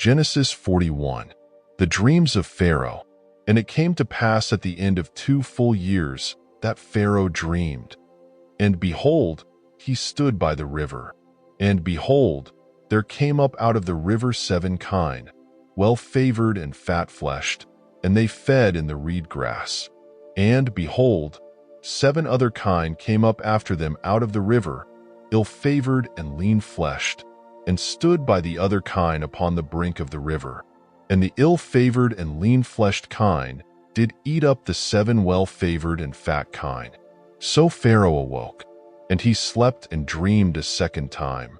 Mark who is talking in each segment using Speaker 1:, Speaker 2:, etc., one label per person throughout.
Speaker 1: Genesis 41. The dreams of Pharaoh. And it came to pass at the end of 2 full years that Pharaoh dreamed. And behold, he stood by the river. And behold, there came up out of the river 7 kine, well-favored and fat-fleshed, and they fed in the reed grass. And behold, 7 other kine came up after them out of the river, ill-favored and lean-fleshed, and stood by the other kine upon the brink of the river. And the ill-favored and lean-fleshed kine did eat up the 7 well-favored and fat kine. So Pharaoh awoke, and he slept and dreamed a second time.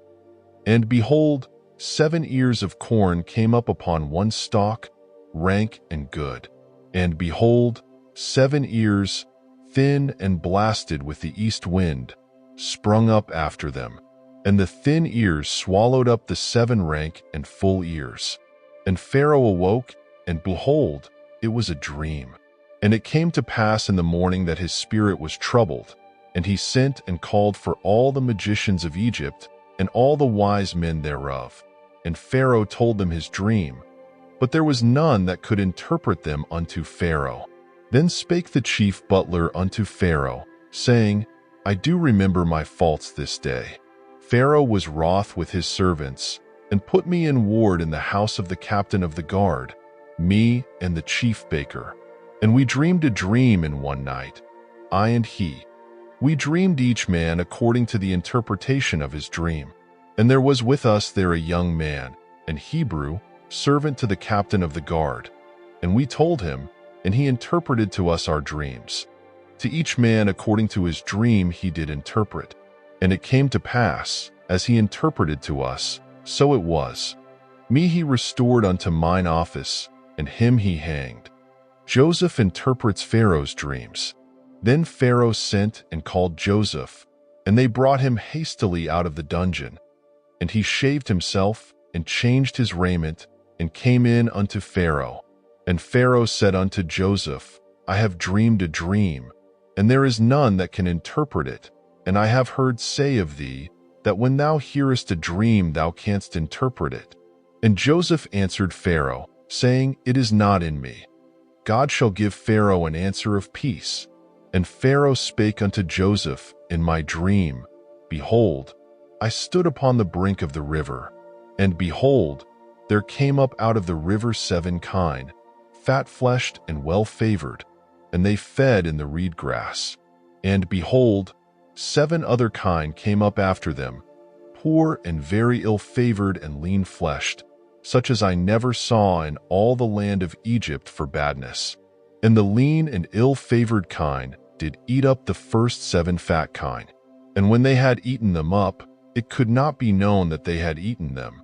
Speaker 1: And behold, 7 ears of corn came up upon one stalk, rank and good. And behold, 7 ears, thin and blasted with the east wind, sprung up after them. And the thin ears swallowed up the 7 rank and full ears. And Pharaoh awoke, and behold, it was a dream. And it came to pass in the morning that his spirit was troubled, and he sent and called for all the magicians of Egypt, and all the wise men thereof. And Pharaoh told them his dream, but there was none that could interpret them unto Pharaoh. Then spake the chief butler unto Pharaoh, saying, I do remember my faults this day. Pharaoh was wroth with his servants, and put me in ward in the house of the captain of the guard, me and the chief baker. And we dreamed a dream in one night, I and he. We dreamed each man according to the interpretation of his dream. And there was with us there a young man, an Hebrew, servant to the captain of the guard. And we told him, and he interpreted to us our dreams. To each man according to his dream he did interpret. And it came to pass, as he interpreted to us, so it was. Me he restored unto mine office, and him he hanged. Joseph interprets Pharaoh's dreams. Then Pharaoh sent and called Joseph, and they brought him hastily out of the dungeon. And he shaved himself, and changed his raiment, and came in unto Pharaoh. And Pharaoh said unto Joseph, I have dreamed a dream, and there is none that can interpret it. And I have heard say of thee, that when thou hearest a dream thou canst interpret it. And Joseph answered Pharaoh, saying, It is not in me. God shall give Pharaoh an answer of peace. And Pharaoh spake unto Joseph in my dream, Behold, I stood upon the brink of the river, and behold, there came up out of the river 7 kine, fat-fleshed and well-favored, and they fed in the reed grass. And behold, 7 other kine came up after them, poor and very ill-favored and lean-fleshed, such as I never saw in all the land of Egypt for badness. And the lean and ill-favored kine did eat up the first 7 fat kine. And when they had eaten them up, it could not be known that they had eaten them.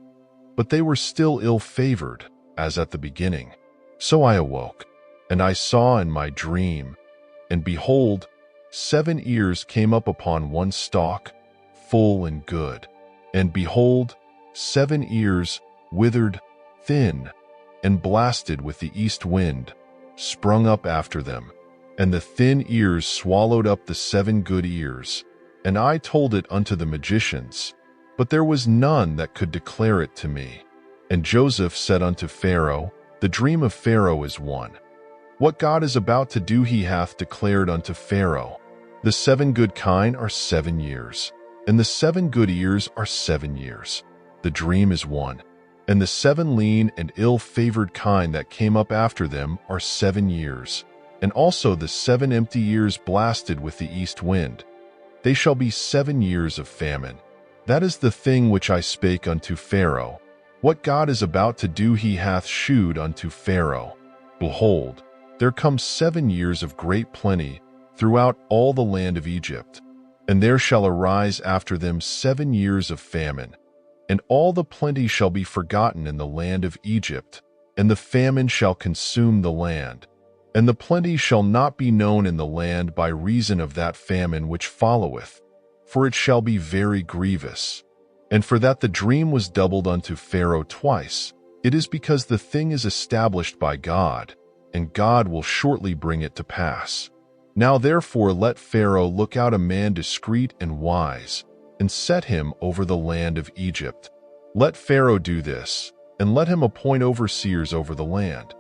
Speaker 1: But they were still ill-favored, as at the beginning. So I awoke, and I saw in my dream, and behold, 7 ears came up upon one stalk, full and good. And behold, 7 ears, withered, thin, and blasted with the east wind, sprung up after them. And the thin ears swallowed up the 7 good ears. And I told it unto the magicians, but there was none that could declare it to me. And Joseph said unto Pharaoh, The dream of Pharaoh is one. What God is about to do he hath declared unto Pharaoh. The 7 good kine are 7 years, and the 7 good ears are 7 years. The dream is one. And the 7 lean and ill-favored kine that came up after them are 7 years, and also the 7 empty ears blasted with the east wind. They shall be 7 years of famine. That is the thing which I spake unto Pharaoh. What God is about to do he hath shewed unto Pharaoh. Behold, there come 7 years of great plenty throughout all the land of Egypt, and there shall arise after them 7 years of famine. And all the plenty shall be forgotten in the land of Egypt, and the famine shall consume the land. And the plenty shall not be known in the land by reason of that famine which followeth, for it shall be very grievous. And for that the dream was doubled unto Pharaoh twice, it is because the thing is established by God, and God will shortly bring it to pass. Now therefore let Pharaoh look out a man discreet and wise, and set him over the land of Egypt. Let Pharaoh do this, and let him appoint overseers over the land,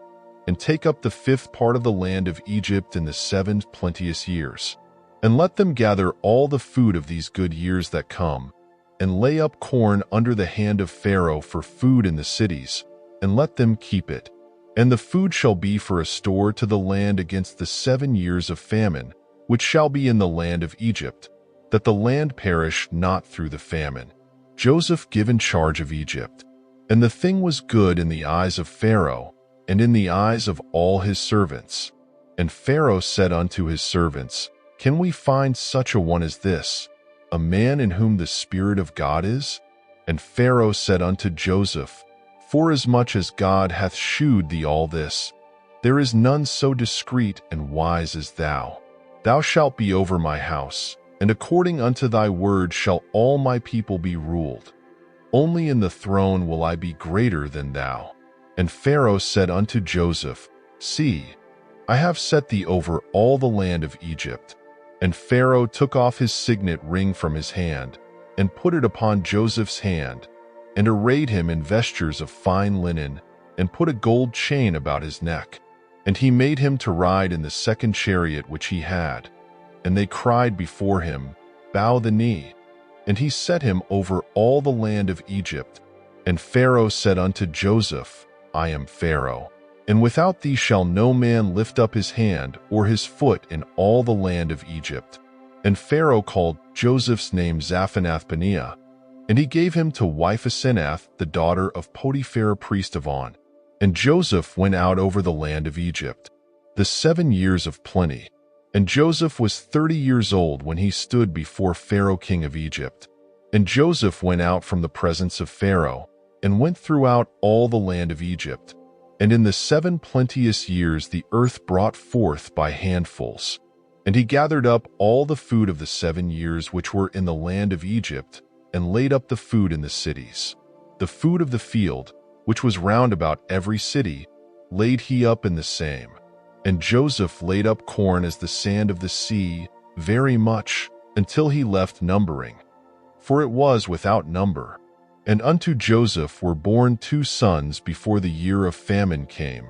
Speaker 1: and take up the 5th part of the land of Egypt in the 7 plenteous years. And let them gather all the food of these good years that come, and lay up corn under the hand of Pharaoh for food in the cities, and let them keep it. And the food shall be for a store to the land against the 7 years of famine, which shall be in the land of Egypt, that the land perish not through the famine. Joseph given charge of Egypt. And the thing was good in the eyes of Pharaoh, and in the eyes of all his servants. And Pharaoh said unto his servants, Can we find such a one as this, a man in whom the Spirit of God is? And Pharaoh said unto Joseph, Forasmuch as God hath shewed thee all this, there is none so discreet and wise as thou. Thou shalt be over my house, and according unto thy word shall all my people be ruled. Only in the throne will I be greater than thou. And Pharaoh said unto Joseph, See, I have set thee over all the land of Egypt. And Pharaoh took off his signet ring from his hand, and put it upon Joseph's hand, and arrayed him in vestures of fine linen, and put a gold chain about his neck. And he made him to ride in the 2nd chariot which he had. And they cried before him, Bow the knee. And he set him over all the land of Egypt. And Pharaoh said unto Joseph, I am Pharaoh, and without thee shall no man lift up his hand or his foot in all the land of Egypt. And Pharaoh called Joseph's name Zaphanath-Paneah, and he gave him to wife Asenath, the daughter of Potiphar priest of On. And Joseph went out over the land of Egypt, the 7 years of plenty. And Joseph was 30 years old when he stood before Pharaoh king of Egypt. And Joseph went out from the presence of Pharaoh, and went throughout all the land of Egypt. And in the 7 plenteous years the earth brought forth by handfuls. And he gathered up all the food of the 7 years which were in the land of Egypt, and laid up the food in the cities. The food of the field, which was round about every city, laid he up in the same. And Joseph laid up corn as the sand of the sea, very much, until he left numbering, for it was without number. And unto Joseph were born 2 sons before the year of famine came,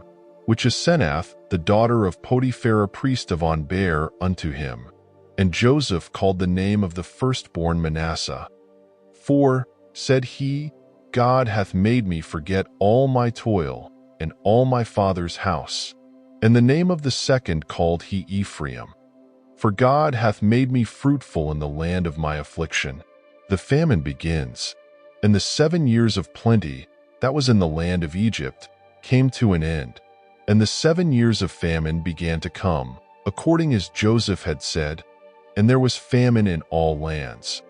Speaker 1: which Asenath, the daughter of Potiphar priest of On, bare unto him. And Joseph called the name of the firstborn Manasseh. For, said he, God hath made me forget all my toil, and all my father's house. And the name of the second called he Ephraim. For God hath made me fruitful in the land of my affliction. The famine begins, and the 7 years of plenty, that was in the land of Egypt, came to an end. And the 7 years of famine began to come, according as Joseph had said, and there was famine in all lands.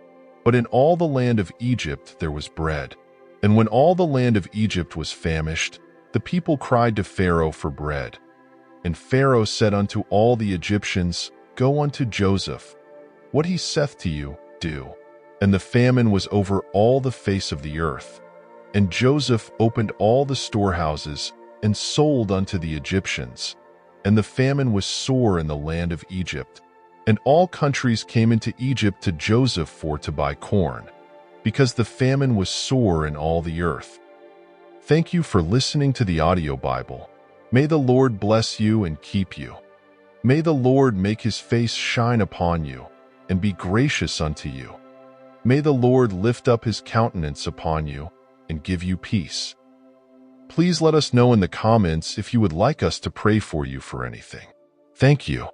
Speaker 1: But in all the land of Egypt there was bread. And when all the land of Egypt was famished, the people cried to Pharaoh for bread. And Pharaoh said unto all the Egyptians, Go unto Joseph. What he saith to you, do. And the famine was over all the face of the earth. And Joseph opened all the storehouses, and sold unto the Egyptians. And the famine was sore in the land of Egypt. And all countries came into Egypt to Joseph for to buy corn, because the famine was sore in all the earth. Thank you for listening to the audio Bible. May the Lord bless you and keep you. May the Lord make his face shine upon you, and be gracious unto you. May the Lord lift up his countenance upon you, and give you peace. Please let us know in the comments if you would like us to pray for you for anything. Thank you.